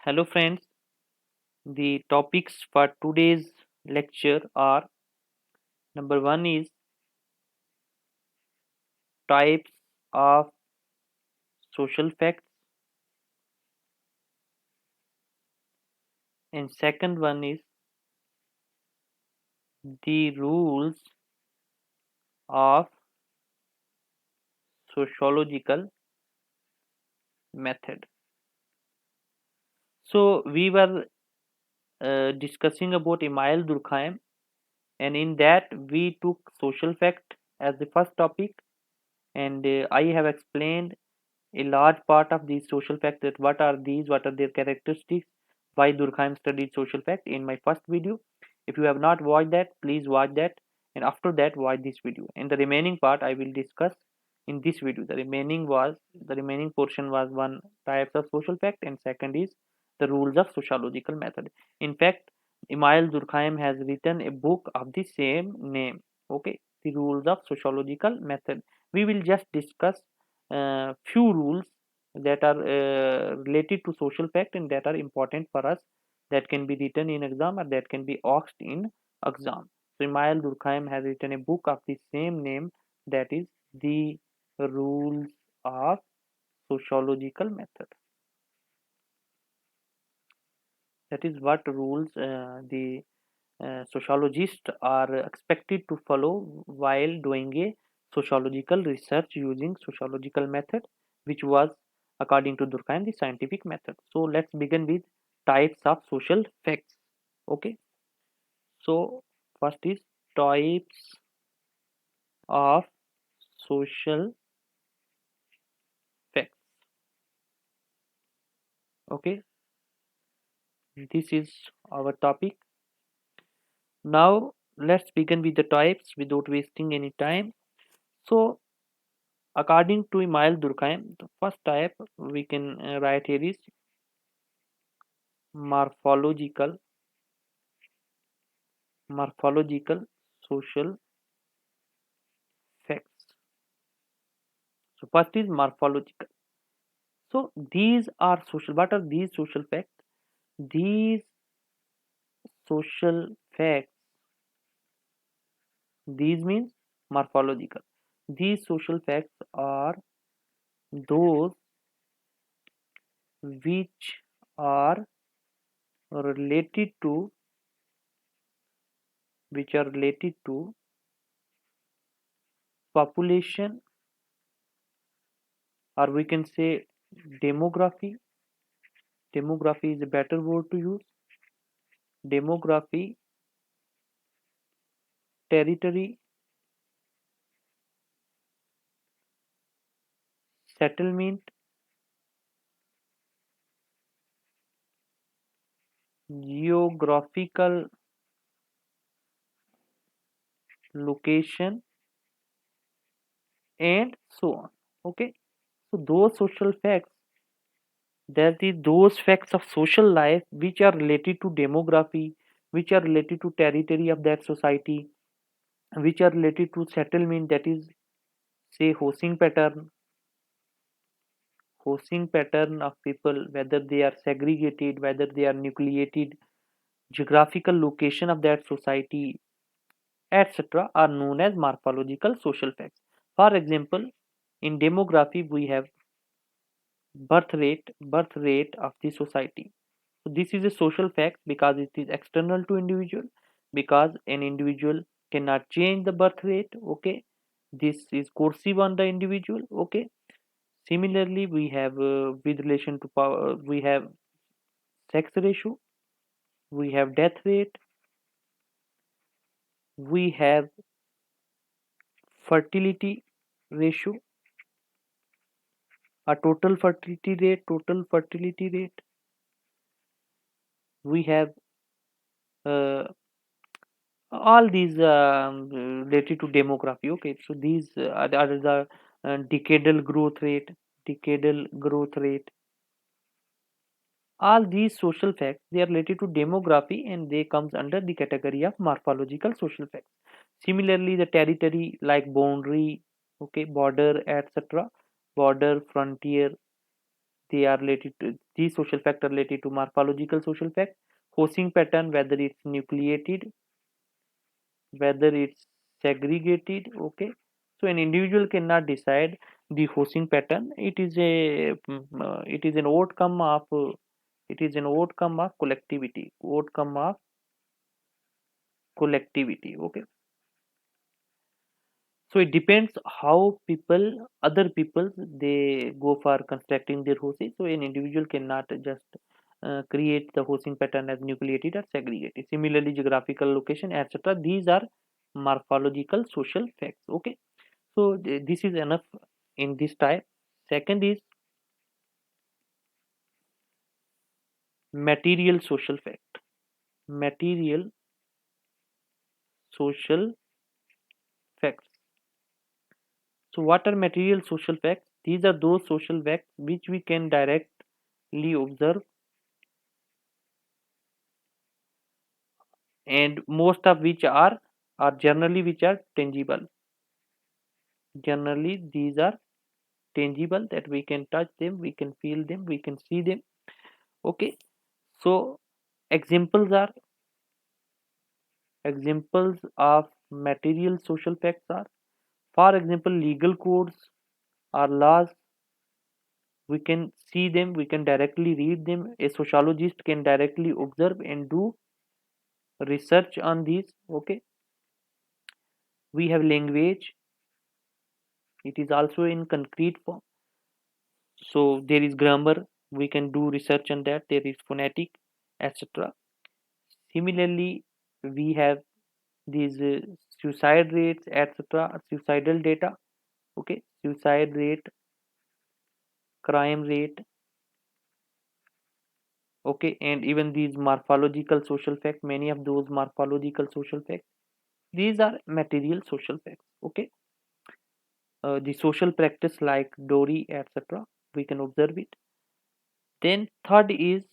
Hello, friends. The topics for today's lecture are number one is types of social facts, and second one is the rules of sociological method. So, we were discussing about Emile Durkheim, and in that, we took social fact as the first topic, and I have explained a large part of these social facts that what are their characteristics, why Durkheim studied social fact in my first video. If you have not watched that, please watch that, and after that watch this video. And the remaining part I will discuss in this video. The remaining portion was one types of social fact, and second is the rules of sociological method. In fact, Emile Durkheim has written a book of the same name. Okay, the rules of sociological method. We will just discuss few rules that are related to social fact and that are important for us, that can be written in exam or that can be asked in exam. So Emile Durkheim has written a book of the same name, that is the rules of sociological method. That is what rules the sociologists are expected to follow while doing a sociological research using sociological method, which was, according to Durkheim, the scientific method. So let's begin with types of social facts. Okay, so first is types of social facts. Okay, this is our topic. Now let's begin with the types without wasting any time. So according to Emile Durkheim, the first type we can write here is morphological morphological social facts. So first is morphological. So these are social. What are these social facts? These social facts. These means morphological. These social facts are those which are related to population, or we can say demography. Demography is a better word to use. Demography, territory, settlement, geographical location, and so on. Okay, so those social facts, that is those facts of social life which are related to demography, which are related to territory of that society, which are related to settlement, that is, say, housing pattern of people, whether they are segregated, whether they are nucleated, geographical location of that society, etc., are known as morphological social facts. For example, in demography, we have birth rate of the society. So this is a social fact because it is external to individual, because an individual cannot change the birth rate. Okay, this is coercive on the individual. Okay, similarly, we have with relation to power, we have sex ratio, we have death rate, we have fertility ratio, a total fertility rate. We have uh, all these related to demography. Okay, so these are the decadal growth rate, decadal growth rate. All these social facts, they are related to demography and they comes under the category of morphological social facts. Similarly, the territory like boundary, okay, border, etc., border, frontier, they are related to these social facts are related to morphological social fact, housing pattern, whether it's nucleated, whether it's segregated. Okay, so an individual cannot decide the housing pattern. It is an outcome of collectivity, okay. So it depends how other people, they go for constructing their houses. So an individual cannot just create the housing pattern as nucleated or segregated. Similarly, geographical location, etc. These are morphological social facts. Okay. So this is enough in this type. Second is material social fact. Material social facts. So what are material social facts? These are those social facts which we can directly observe, and most of which are generally which are tangible. Generally these are tangible, that we can touch them, we can feel them, we can see them. Okay. So examples are examples of material social facts are, for example, legal codes or laws. We can see them, we can directly read them. A sociologist can directly observe and do research on these. Okay. We have language, it is also in concrete form. So there is grammar, we can do research on that. There is phonetic, etc. Similarly, we have these suicide rates, etc. Suicidal data. Okay, suicide rate, crime rate. Okay, and even these morphological social facts. Many of those morphological social facts, these are material social facts. Okay, the social practice like Dory, etc. We can observe it. Then third is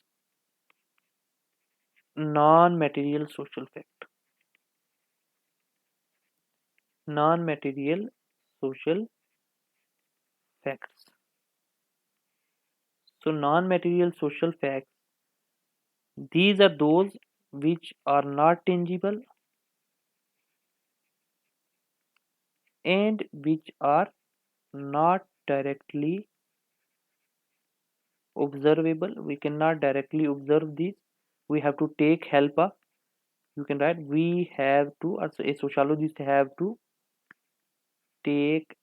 non-material social fact. Non-material social facts. So non-material social facts, these are those which are not tangible and which are not directly observable. We cannot directly observe these. We have to take help of, you can write, we have to, as a sociologist have to take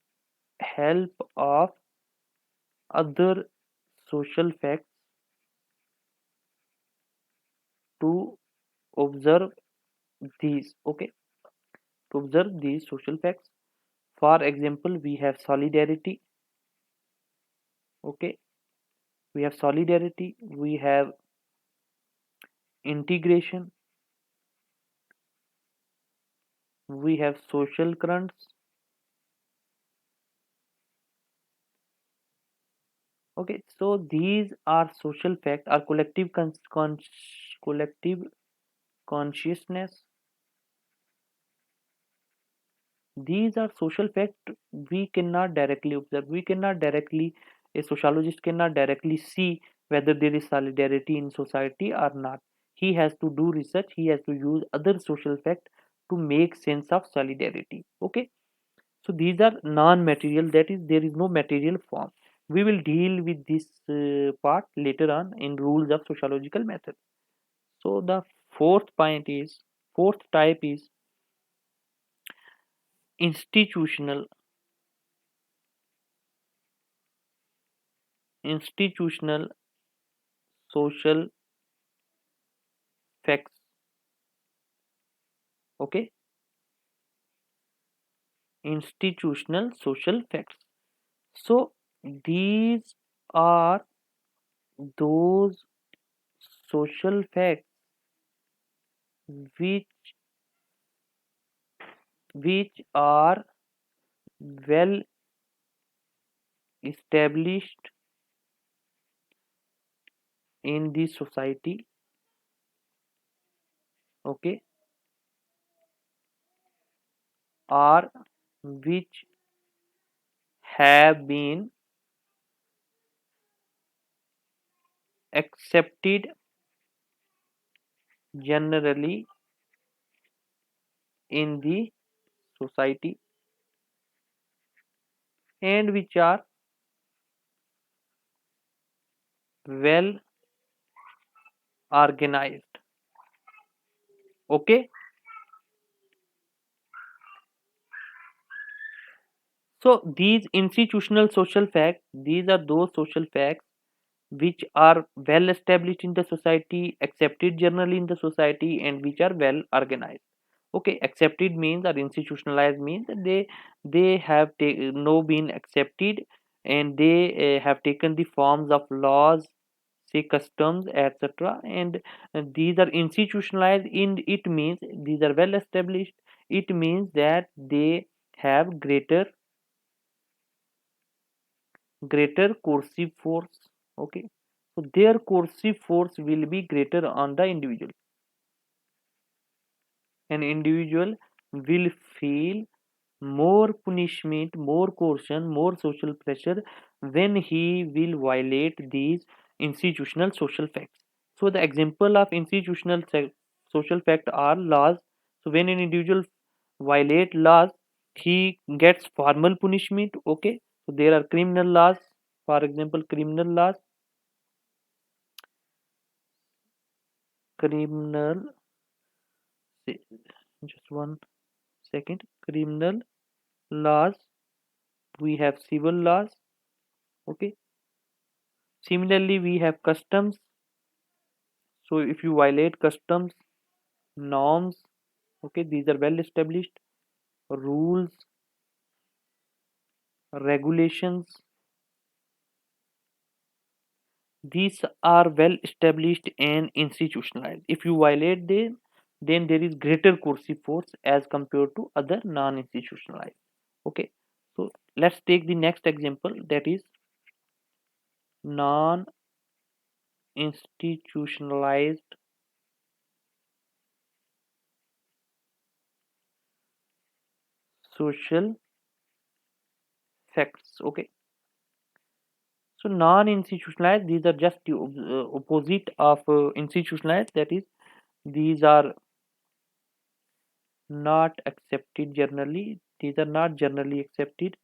help of other social facts to observe these. Okay, to observe these social facts. For example, we have solidarity. Okay, we have solidarity, we have integration, we have social currents. Okay, so these are social facts, are collective consciousness. These are social facts we cannot directly observe. We cannot directly, a sociologist cannot directly see whether there is solidarity in society or not. He has to do research, he has to use other social facts to make sense of solidarity. Okay, so these are non-material, that is, there is no material form. We will deal with this part later on in rules of sociological method. So the fourth type is institutional institutional social facts. Okay, institutional social facts. So these are those social facts which are well established in the society. Okay, or which have been accepted generally in the society and which are well organized. Okay, so these institutional social facts, these are those social facts which are well established in the society, accepted generally in the society, and which are well organized. Okay, accepted means or institutionalized means that they have now been accepted, and they have taken the forms of laws, say customs, etc. And these are institutionalized. In it means these are well established. It means that they have greater coercive force. Okay, so their coercive force will be greater on the individual. An individual will feel more punishment, more coercion, more social pressure when he will violate these institutional social facts. So the example of institutional social fact are laws. So when an individual violate laws, he gets formal punishment. Okay, so there are criminal laws. For example, criminal. Just one second. Criminal laws. We have civil laws. Okay. Similarly, we have customs. So if you violate customs, norms, okay, these are well established. Rules, regulations, these are well established and institutionalized. If you violate them, then there is greater coercive force as compared to other non-institutionalized. Okay, so let's take the next example, that is non-institutionalized social facts. Okay, so non-institutionalized, these are just the opposite of institutionalized. That is, these are not accepted generally. These are not generally accepted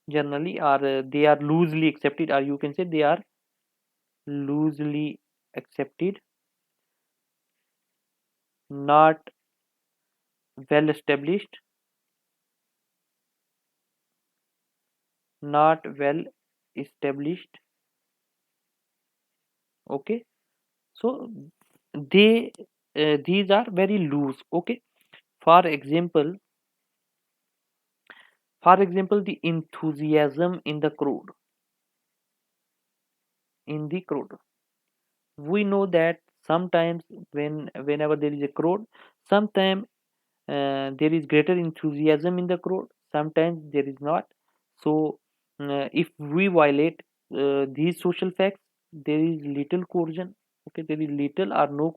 generally, or they are loosely accepted, or you can say they are loosely accepted, not well established, not well established. Okay, so they these are very loose. Okay, for example, the enthusiasm in the crowd, we know that sometimes whenever there is a crowd, sometimes there is greater enthusiasm in the crowd, sometimes there is not. So if we violate these social facts, there is little coercion. Okay, there is little or no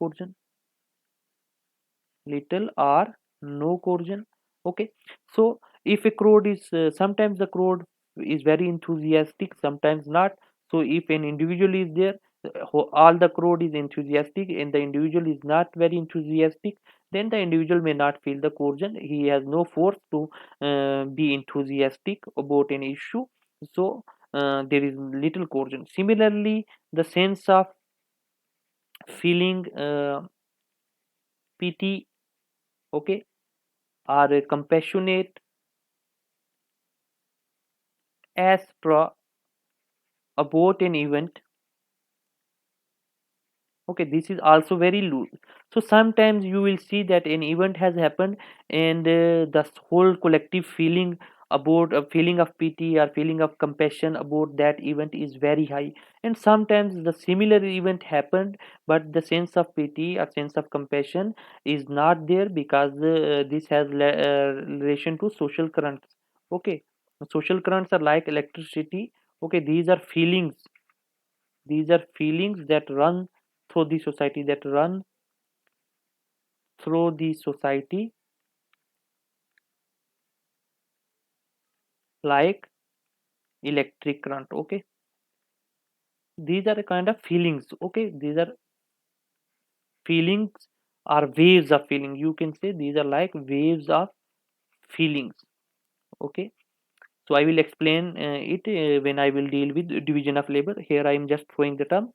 coercion. Okay, so if a crowd is sometimes the crowd is very enthusiastic, sometimes not. So if an individual is there, all the crowd is enthusiastic and the individual is not very enthusiastic, then the individual may not feel the coercion. He has no force to be enthusiastic about an issue. So there is little coercion. Similarly, the sense of feeling pity, okay, or compassionate as pro about an event. Okay, this is also very loose. So sometimes you will see that an event has happened, and the whole collective feeling about a feeling of pity or feeling of compassion about that event is very high. And sometimes the similar event happened, but the sense of pity or sense of compassion is not there, because this has relation to social currents. Okay, social currents are like electricity. Okay, these are feelings that run through the society, like electric current. Okay, these are a kind of feelings. Okay, these are feelings or waves of feeling. You can say these are like waves of feelings. Okay, so I will explain it when I will deal with division of labor. Here I am just throwing the term.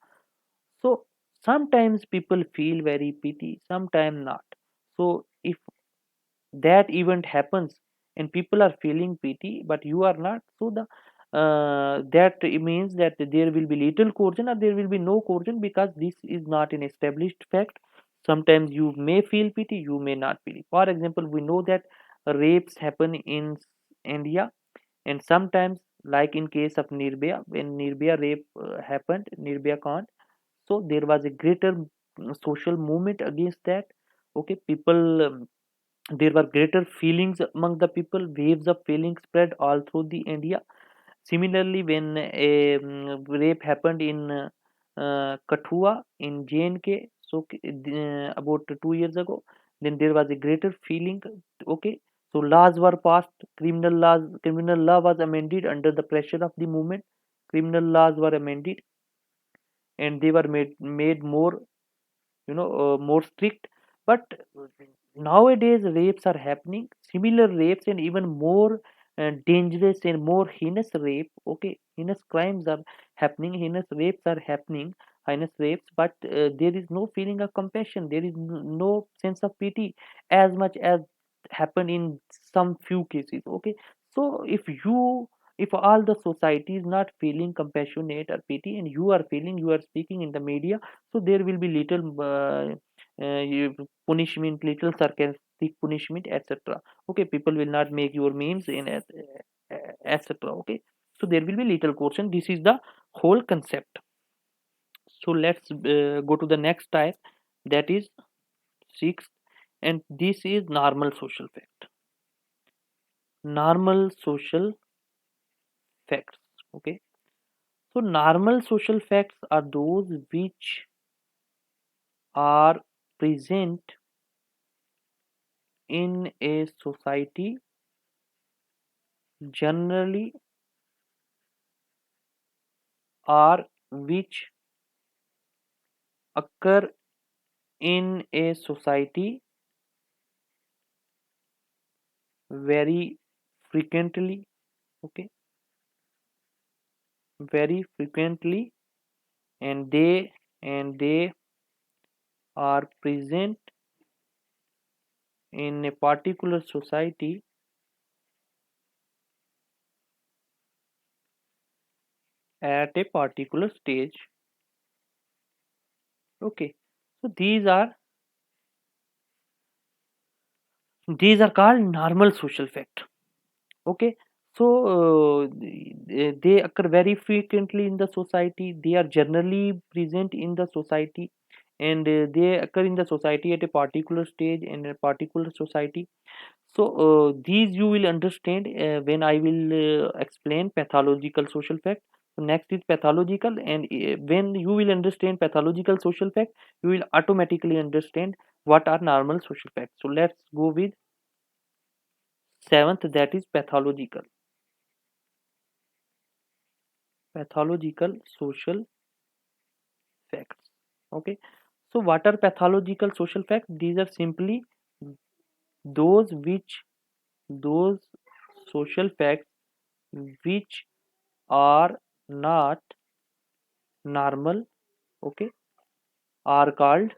So sometimes people feel very pity, sometimes not. So if that event happens and people are feeling pity but you are not, so the that it means that there will be little coercion or there will be no coercion, because this is not an established fact. Sometimes you may feel pity, you may not feel. For example, we know that rapes happen in India, and sometimes, like in case of Nirbhaya, when Nirbhaya rape happened, Nirbhaya Kand, so there was a greater social movement against that. Okay, people, there were greater feelings among the people. Waves of feelings spread all through the India. Similarly, when a rape happened in Kathua in JNK, so about 2 years ago, then there was a greater feeling. Okay, so laws were passed, criminal law was amended under the pressure of the movement. Criminal laws were amended and they were made more, more strict. But nowadays rapes are happening, similar rapes, and even more dangerous and more heinous rape. Okay, heinous crimes are happening, heinous rapes are happening, heinous rapes, but there is no feeling of compassion, there is no sense of pity as much as happen in some few cases. Okay, so if all the society is not feeling compassionate or pity, and you are feeling, you are speaking in the media, so there will be little punishment, little sarcastic punishment, etc. Okay, people will not make your memes in etc. Okay, so there will be little caution. This is the whole concept. So let's go to the next type, that is sixth, and this is normal social fact. Normal social facts. Okay, so normal social facts are those which are present in a society generally, or which occur in a society very frequently. Okay, very frequently, and they are present in a particular society at a particular stage. Okay, so these are called normal social fact. Okay, so they occur very frequently in the society, they are generally present in the society, and they occur in the society at a particular stage in a particular society. So these you will understand when I will explain pathological social fact. So next is pathological, and when you will understand pathological social fact, you will automatically understand what are normal social facts. So let's go with seventh, that is pathological social facts. Okay, so what are pathological social facts? These are simply those which those social facts which are not normal. Okay, are called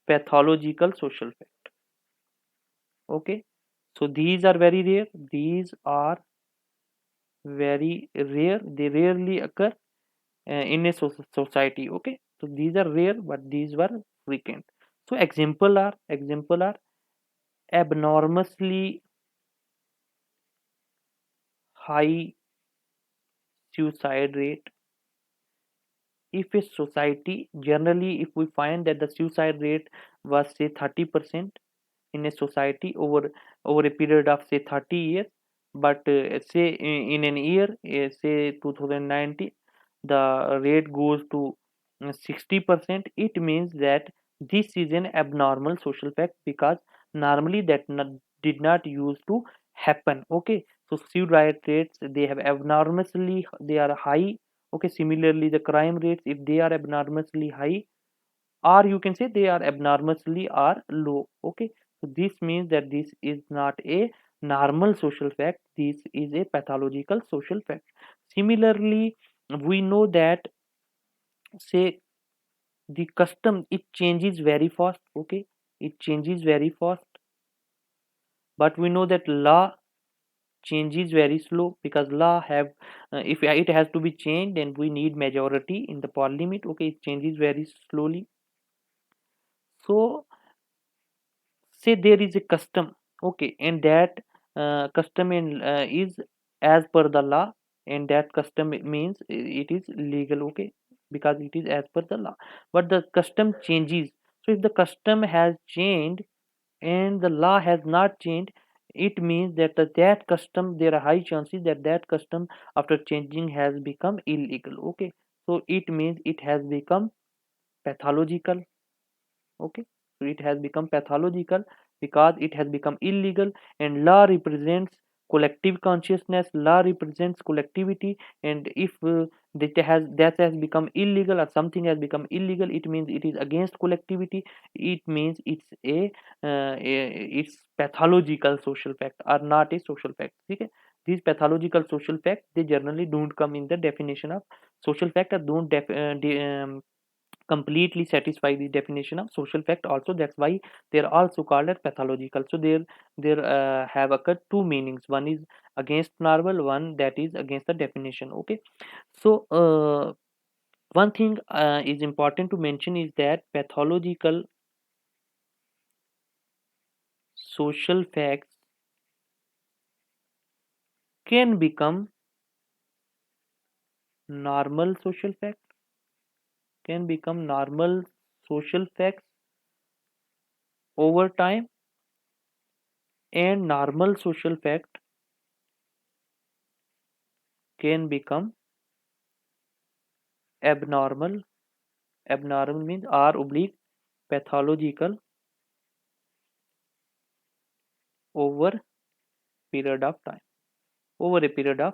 pathological social fact. Okay, so these are very rare, these are very rare, they rarely occur in a society. Okay, so these are rare but these were frequent. So example are abnormously high suicide rate. If a society, generally if we find that the suicide rate was say 30% in a society over a period of say 30 years, but say in an year, say 2019, the rate goes to 60%, it means that this is an abnormal social fact, because normally that did not used to happen. Okay, So suicide rates, they have abnormally, they are high. Okay, similarly the crime rates, if they are abnormally high, or you can say they are abnormally are low. Okay, so this means that this is not a normal social fact, this is a pathological social fact. Similarly, we know that, say, the custom, it changes very fast. Okay, it changes very fast, but we know that law changes very slow, because law have, if it has to be changed, then we need majority in the parliament. Okay, it changes very slowly. So say there is a custom, okay, and that custom is as per the law, and that custom means it is legal. Okay, because it is as per the law, but the custom changes. So if the custom has changed and the law has not changed, it means that that custom, there are high chances that that custom after changing has become illegal. Okay, so it means it has become pathological. Okay, so it has become pathological because it has become illegal, and law represents collective consciousness, law represents collectivity, and if that has become illegal, or something has become illegal, it means it is against collectivity. It means it's pathological social fact, or not a social fact. Okay, these pathological social facts, they generally don't come in the definition of social fact, or don't completely satisfy the definition of social fact also. That's why they're also called as pathological. So there have occurred two meanings: one is against normal, one that is against the definition. Okay, so one thing is important to mention is that pathological social facts can become normal social fact, can become normal social facts over time, and normal social fact can become abnormal. Abnormal means r oblique pathological over period of time, over a period of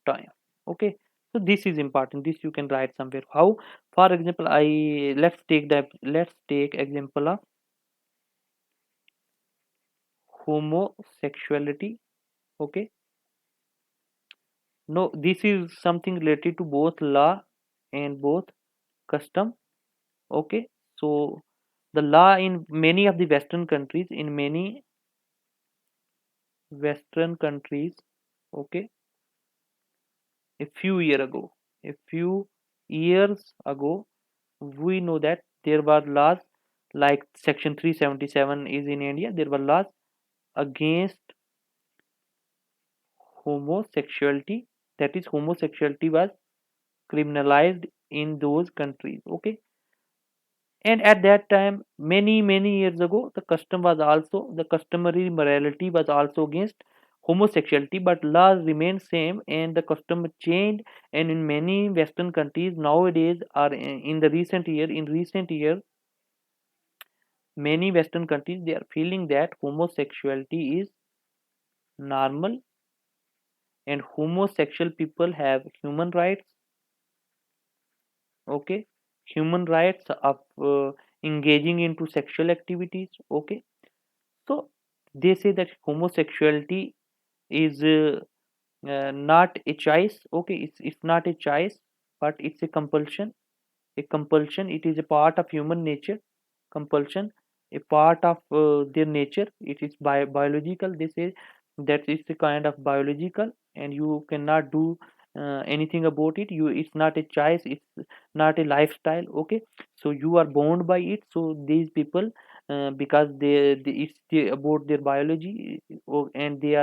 time. Okay, so this is important, this you can write somewhere. How? For example, I let's take example of homosexuality. Okay, no, this is something related to both law and both custom. Okay, so the law in many of the western countries, in many western countries, okay, a few years ago, we know that there were laws like section 377 is in India. There were laws against homosexuality. That is, homosexuality was criminalized in those countries. Okay, and at that time, many years ago, the customary morality was also against homosexuality, but laws remained same and the custom changed. And in many western countries nowadays, or in the recent year, many western countries, they are feeling that homosexuality is normal, and homosexual people have human rights. Okay, human rights of engaging into sexual activities. Okay, so they say that homosexuality is not a choice. Okay, it's not a choice, but it's a compulsion. A compulsion, it is a part of human nature. Compulsion, a part of their nature. It is biological. They say that it's a kind of biological, and you cannot do anything about it. It's not a choice, it's not a lifestyle. Okay, so you are bound by it. So these people, because about their biology, and they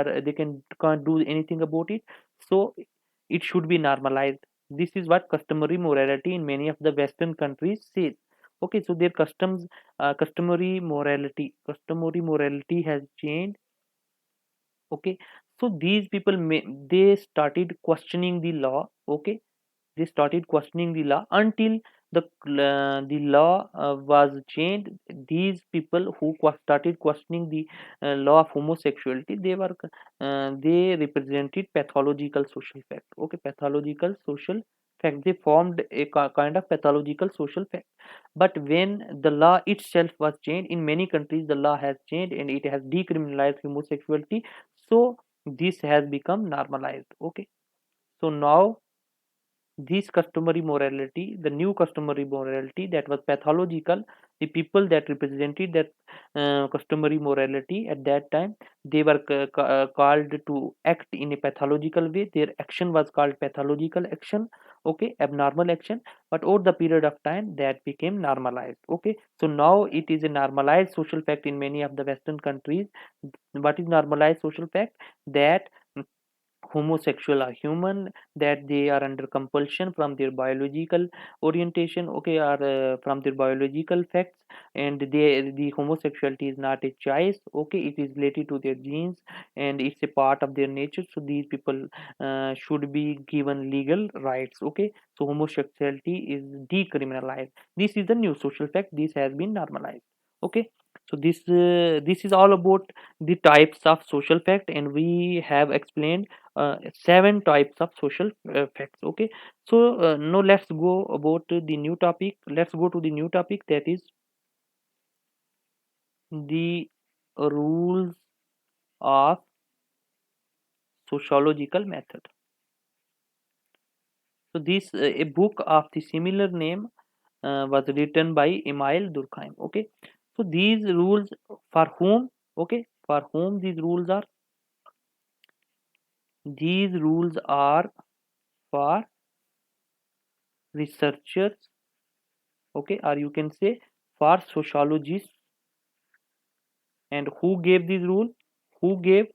can't do anything about it. So it should be normalized. This is what customary morality in many of the western countries says. Okay, so their customary morality has changed. Okay, so these people they started questioning the law. Okay, they started questioning the law until the law was changed. These people who started questioning the law of homosexuality, they represented pathological social fact. Okay, pathological social fact. They formed a kind of pathological social fact. But when the law itself was changed, in many countries the law has changed and it has decriminalized homosexuality. So this has become normalized. Okay, so now this customary morality, the new customary morality that was pathological, the people that represented that customary morality at that time, they were called to act in a pathological way. Their action was called pathological action, okay, abnormal action. But over the period of time, that became normalized. Okay, so now it is a normalized social fact in many of the Western countries. What is normalized social fact? That homosexual are human, that they are under compulsion from their biological orientation, okay, or from their biological facts, and the homosexuality is not a choice, okay, it is related to their genes and it's a part of their nature. So these people should be given legal rights. Okay, so homosexuality is decriminalized. This is the new social fact. This has been normalized. Okay, so this is all about the types of social fact, and we have explained seven types of social facts. Okay, so now let's go about the new topic. Let's go to the new topic, that is the rules of sociological method. So this a book of the similar name was written by Emile Durkheim. Okay, so these rules for whom? Okay, for whom these rules are? These rules are for researchers, okay, or you can say for sociologists. And who gave this rule? Who gave?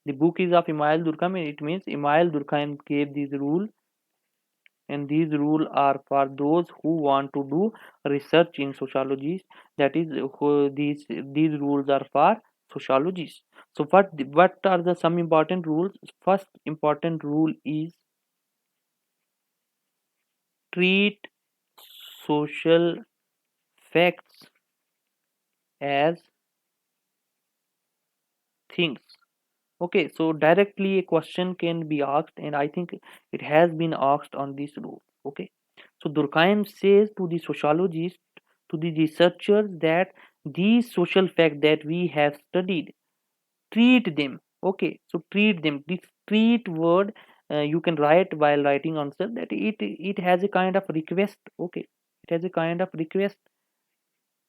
The book is of Emile Durkheim, and it means Emile Durkheim gave this rule, and these rules are for those who want to do research in sociology. That is, these rules are for sociologists. So what are the some important rules? First important rule is treat social facts as things. Okay, so directly a question can be asked, and I think it has been asked on this rule. Okay, so Durkheim says to the sociologists, to the researchers, that these social facts that we have studied, treat them. Okay, so treat them. This treat word you can write while writing answer that it has a kind of request. Okay, it has a kind of request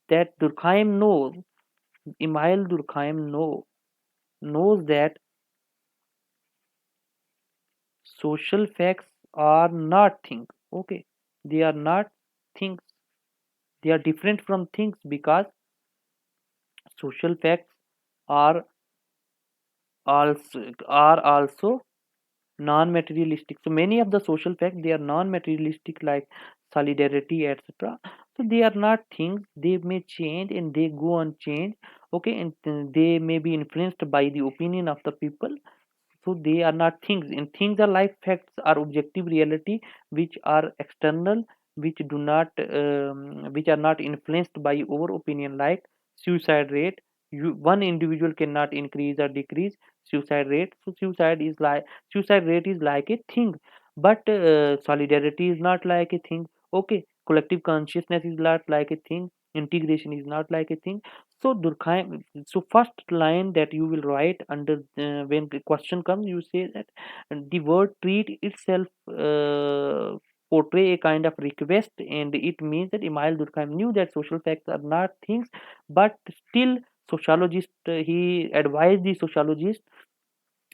that Durkheim knows. Emile Durkheim knows that social facts are not things. Okay, they are not things. They are different from things because social facts are also non-materialistic. So many of the social facts, they are non-materialistic, like solidarity, etc. So they are not things. They may change and they go on change. Okay, and they may be influenced by the opinion of the people. So they are not things, and things are like facts, are objective reality, which are external, which are not influenced by our opinion, like suicide rate. One individual cannot increase or decrease suicide rate. So suicide rate is like a thing, but solidarity is not like a thing. Okay, collective consciousness is not like a thing, integration is not like a thing. So Durkheim, so first line that you will write under when the question comes, you say that the word treat itself portray a kind of request, and it means that Emile Durkheim knew that social facts are not things, but still sociologist, he advised the sociologist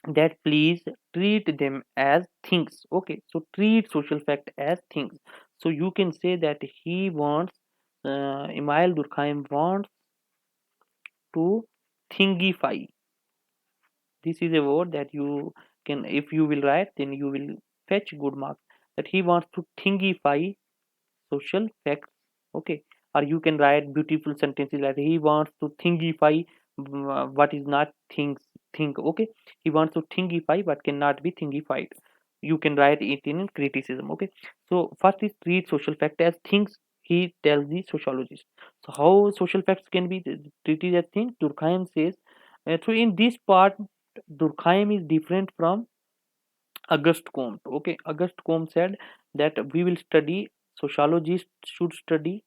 that please treat them as things. Okay, so treat social fact as things. So you can say that he wants, Emile Durkheim wants to thingify. This is a word that you can, if you will write, then you will fetch good marks. That he wants to thingify social facts. Okay, or you can write beautiful sentences like he wants to thingify what is not things. Think. Okay, he wants to thingify what cannot be thingified. you can write it in criticism. Okay, so first is treat social fact as things, he tells the sociologist. So how social facts can be treated as things, Durkheim says, so in this part Durkheim is different from Auguste Comte. Okay, Auguste Comte said that we will study, sociologists should study,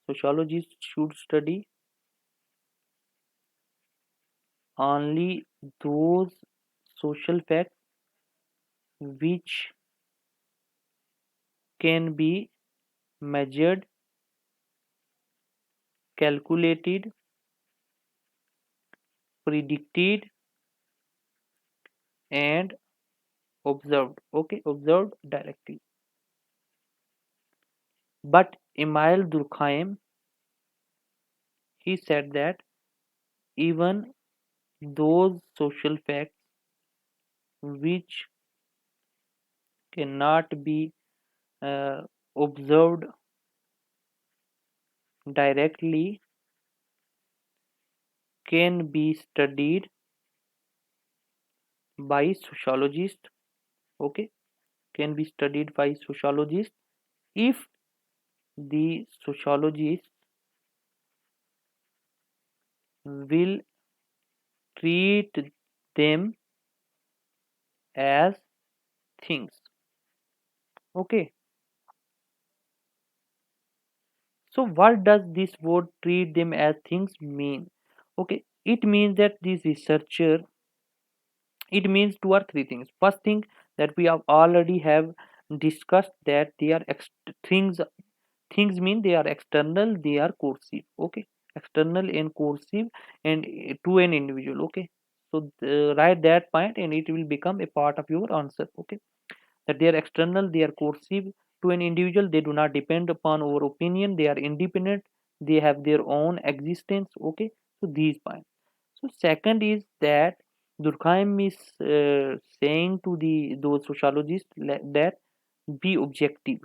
sociologists should study only those social facts which can be measured, calculated, predicted, and observed. Okay, observed directly. But Emile Durkheim, he said that even those social facts which cannot be uh, observed directly can be studied by sociologists. Okay, can be studied by sociologists if the sociologists will treat them as things. Okay, so what does this word treat them as things mean? Okay, it means that this researcher, it means two or three things. First thing, that we have already have discussed, that they are things. Things mean they are external, they are coercive. Okay, external and coercive, and to an individual. Okay, so write that point and it will become a part of your answer. Okay, that they are external, they are coercive to an individual, they do not depend upon our opinion, they are independent, they have their own existence. Okay, so these points. So second is that Durkheim is saying to the those sociologists that be objective.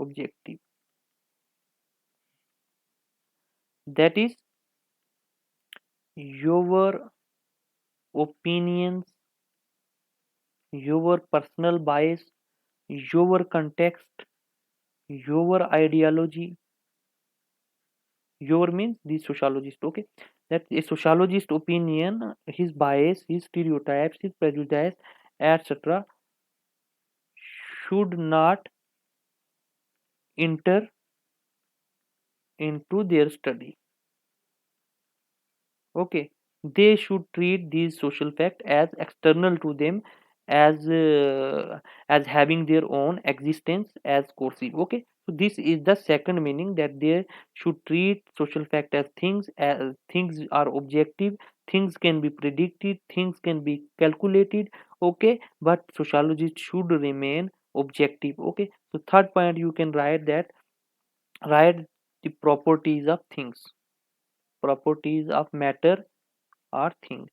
Objective, that is, your opinions, your personal bias, your context, your ideology, your means the sociologist. Okay, that a sociologist opinion, his bias, his stereotypes, his prejudice, etc., should not enter into their study. Okay, they should treat these social fact as external to them, as having their own existence, as coercive. Okay, so this is the second meaning, that they should treat social fact as things, as things are objective, things can be predicted, things can be calculated. Okay, but sociologists should remain objective. Okay, so third point, you can write that, write the properties of things, properties of matter or thing.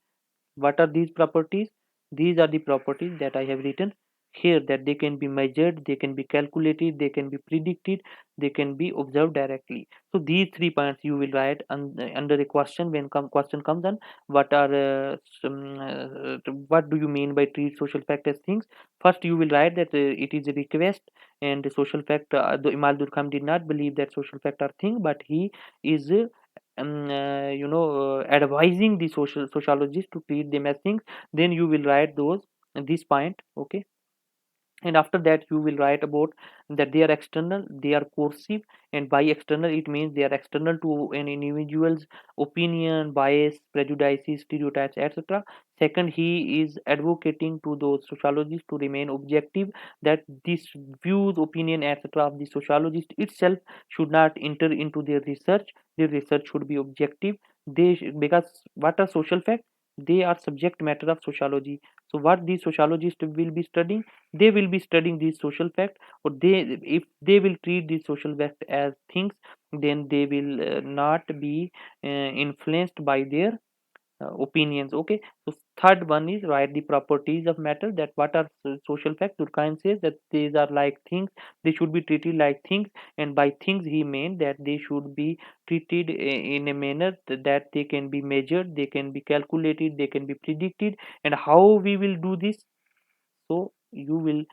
What are these properties? These are the properties that I have written here, that they can be measured, they can be calculated, they can be predicted, they can be observed directly. So these 3 points you will write under the question when question comes on. What are what do you mean by treat social fact as things? First, you will write that it is a request, and the social fact. The Imal Durkheim did not believe that social fact are thing, but he is advising the sociologist to treat them as things. Then you will write those this point. Okay, and after that you will write about that they are external, they are coercive, and by external it means they are external to an individual's opinion, bias, prejudices, stereotypes, etc. Second, he is advocating to those sociologists to remain objective, that this views, opinion, etc. of the sociologist itself should not enter into their research. Their research should be objective. Because what are social facts? They are subject matter of sociology. So what these sociologists will be studying, they will be studying these social fact, or they, if they will treat these social fact as things, then they will not be influenced by their opinions. Okay, so third one is write the properties of matter, that what are social facts. Durkheim says that these are like things, they should be treated like things, and by things he meant that they should be treated in a manner that they can be measured, they can be calculated, they can be predicted. And how we will do this? So you will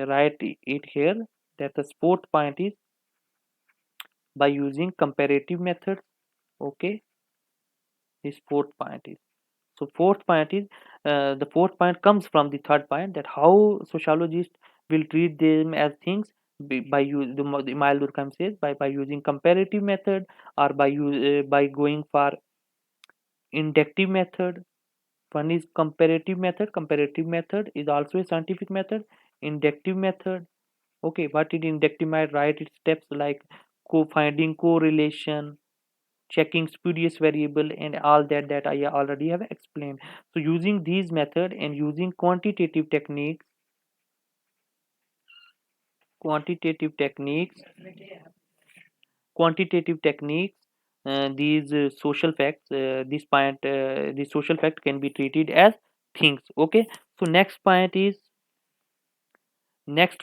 write it here, that the fourth point is by using comparative methods. Okay, this fourth point is. So fourth point is, the fourth point comes from the third point, that how sociologists will treat them as things by use the Imail Durkheim says by using comparative method, or by going for inductive method. One is comparative method. Comparative method is also a scientific method. Inductive method. Okay, what it inductive might write its steps like finding correlation, checking spurious variable, and all that I already have explained. So using these method and using quantitative techniques, quantitative techniques, these social facts, these social fact can be treated as things. Okay, so next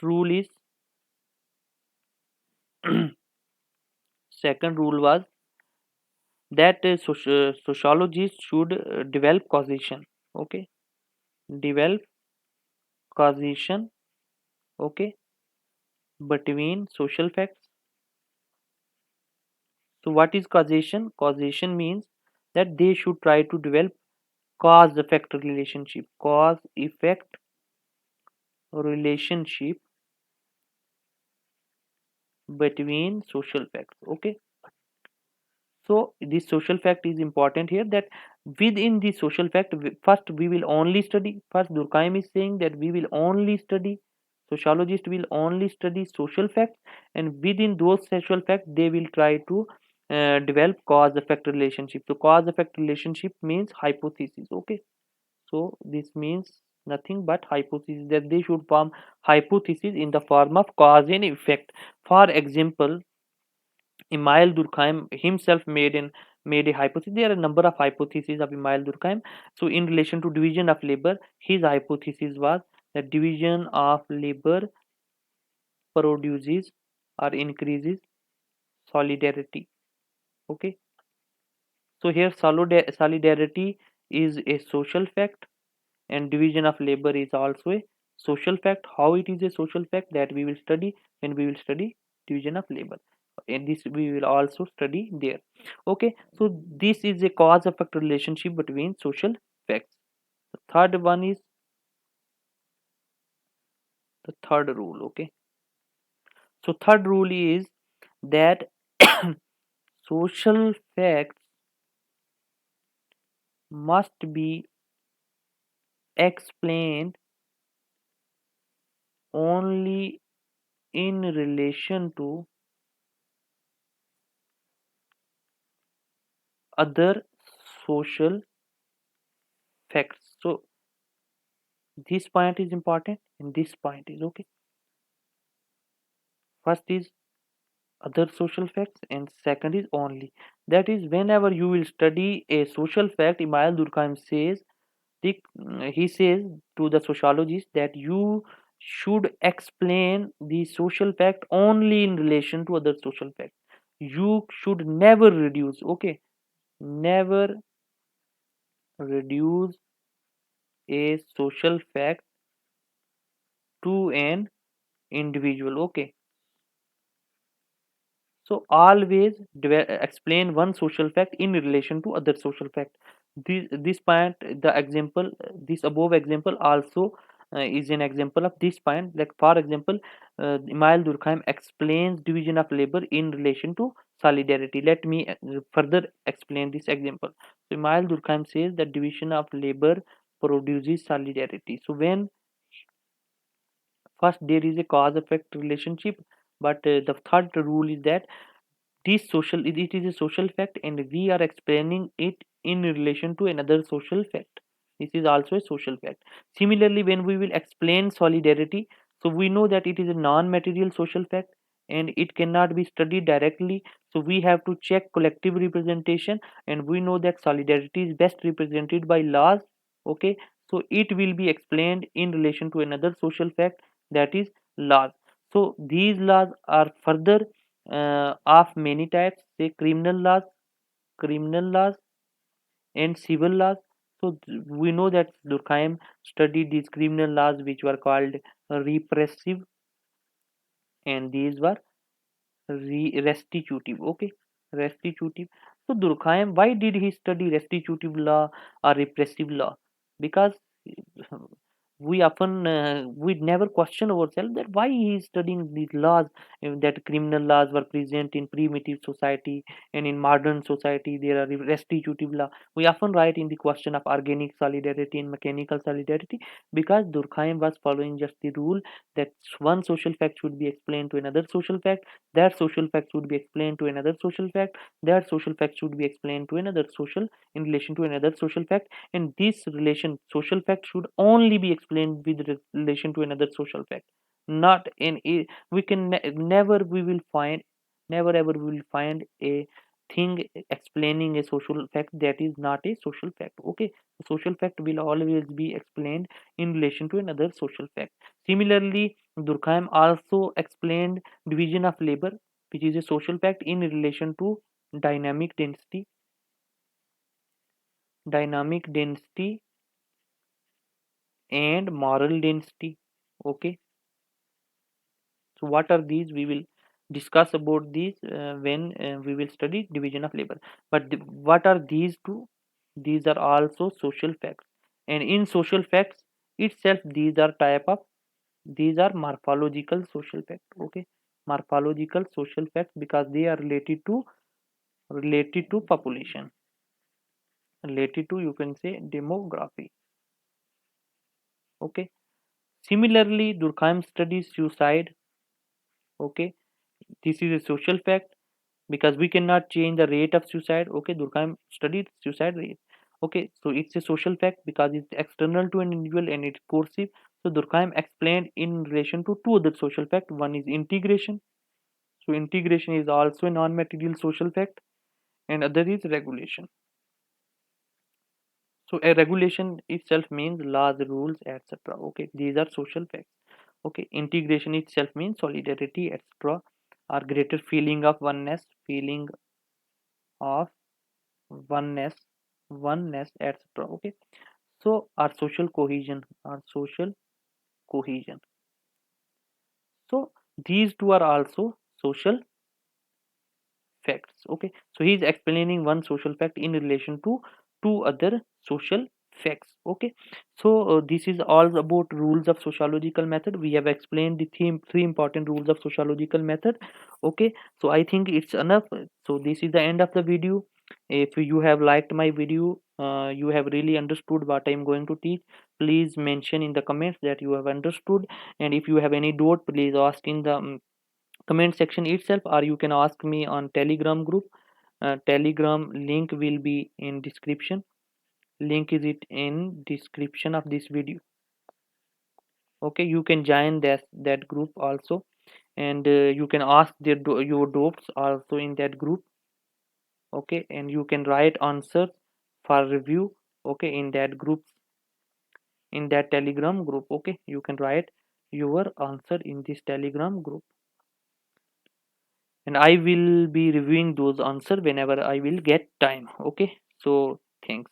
rule is second rule was that sociologists should develop causation. Okay, develop causation. Okay, between social facts. So what is causation? Causation means that they should try to develop cause effect relationship. Cause effect relationship between social facts. Okay, so this social fact is important here, that within the social fact, first we will only study, first Durkheim is saying that we will only study, sociologists will only study social facts, and within those social facts they will try to develop cause effect relationship. So cause effect relationship means hypothesis. Okay, so this means nothing but hypothesis, that they should form hypothesis in the form of cause and effect. For example, Emile Durkheim himself made a hypothesis. There are a number of hypotheses of Emile Durkheim. So, in relation to division of labor, his hypothesis was that division of labor produces or increases solidarity. Okay. So here solidarity is a social fact, and division of labor is also a social fact. How it is a social fact, that we will study when we will study division of labor, and this we will also study there. Okay, so this is a cause effect relationship between social facts. The third one is the third rule. Okay, so third rule is that social facts must be explained only in relation to other social facts. So this point is important and this point is okay. First is other social facts and second is only. That is, whenever you will study a social fact, Emile Durkheim says, he says to the sociologist that you should explain the social fact only in relation to other social facts. You should never reduce, okay, never reduce a social fact to an individual. Okay, so always explain one social fact in relation to other social fact. This point, the example, this above example also is an example of this point. Like for example, Emile Durkheim explains division of labor in relation to solidarity. Let me further explain this example. So Emile Durkheim says that division of labor produces solidarity. So when first there is a cause effect relationship, but the third rule is that it is a social fact and we are explaining it in relation to another social fact. This is also a social fact. Similarly, when we will explain solidarity, so we know that it is a non-material social fact and it cannot be studied directly, so we have to check collective representation, and we know that solidarity is best represented by laws. Okay, so it will be explained in relation to another social fact, that is laws. So these laws are further of many types, say criminal laws and civil laws. So we know that Durkheim studied these criminal laws which were called repressive, and these were restitutive. Okay, restitutive. So Durkheim, why did he study restitutive law or repressive law? Because we never question ourselves that why he is studying these laws, that criminal laws were present in primitive society, and in modern society there are restitutive law. We often write in the question of organic solidarity and mechanical solidarity, because Durkheim was following just the rule that one social fact should be explained to another social fact, that social fact should be explained to another social fact, that social fact should be explained to another social in relation to another social fact, and this relation social fact should only be explained with relation to another social fact. Not in we can never we will find, never ever we will find a thing explaining a social fact that is not a social fact. Okay, social fact will always be explained in relation to another social fact. Similarly, Durkheim also explained division of labor, which is a social fact, in relation to dynamic density, dynamic density and moral density. Okay, so what are these? We will discuss about these when we will study division of labor. But what are these two? These are also social facts, and in social facts itself, these are type of, these are morphological social facts. Okay, morphological social facts, because they are related to population, related to, you can say, demography. Okay, similarly Durkheim studies suicide. Okay, this is a social fact, because we cannot change the rate of suicide. Okay, Durkheim studied suicide rate. Okay, so it's a social fact because it's external to an individual and it's coercive. So Durkheim explained in relation to two other social fact. One is integration. So integration is also a non-material social fact, and other is regulation. So a regulation itself means laws, rules, etc. Okay, these are social facts. Okay, integration itself means solidarity, etc., or greater feeling of oneness, feeling of oneness, etc. Okay, so our social cohesion, our social cohesion. So these two are also social facts. Okay, so he is explaining one social fact in relation to two other social facts. Okay, so this is all about rules of sociological method. We have explained the three important rules of sociological method. Okay, so I think it's enough. So this is the end of the video. If you have liked my video, you have really understood what I'm going to teach, please mention in the comments that you have understood. And if you have any doubt, please ask in the comment section itself, or you can ask me on Telegram group. Telegram link will be in description. Link is it in description of this video. Okay, you can join that group also, and you can ask your doubts also in that group. Okay, and you can write answers for review. Okay, in that group, in that Telegram group. Okay, you can write your answer in this Telegram group, and I will be reviewing those answer whenever I will get time. Okay, so thanks.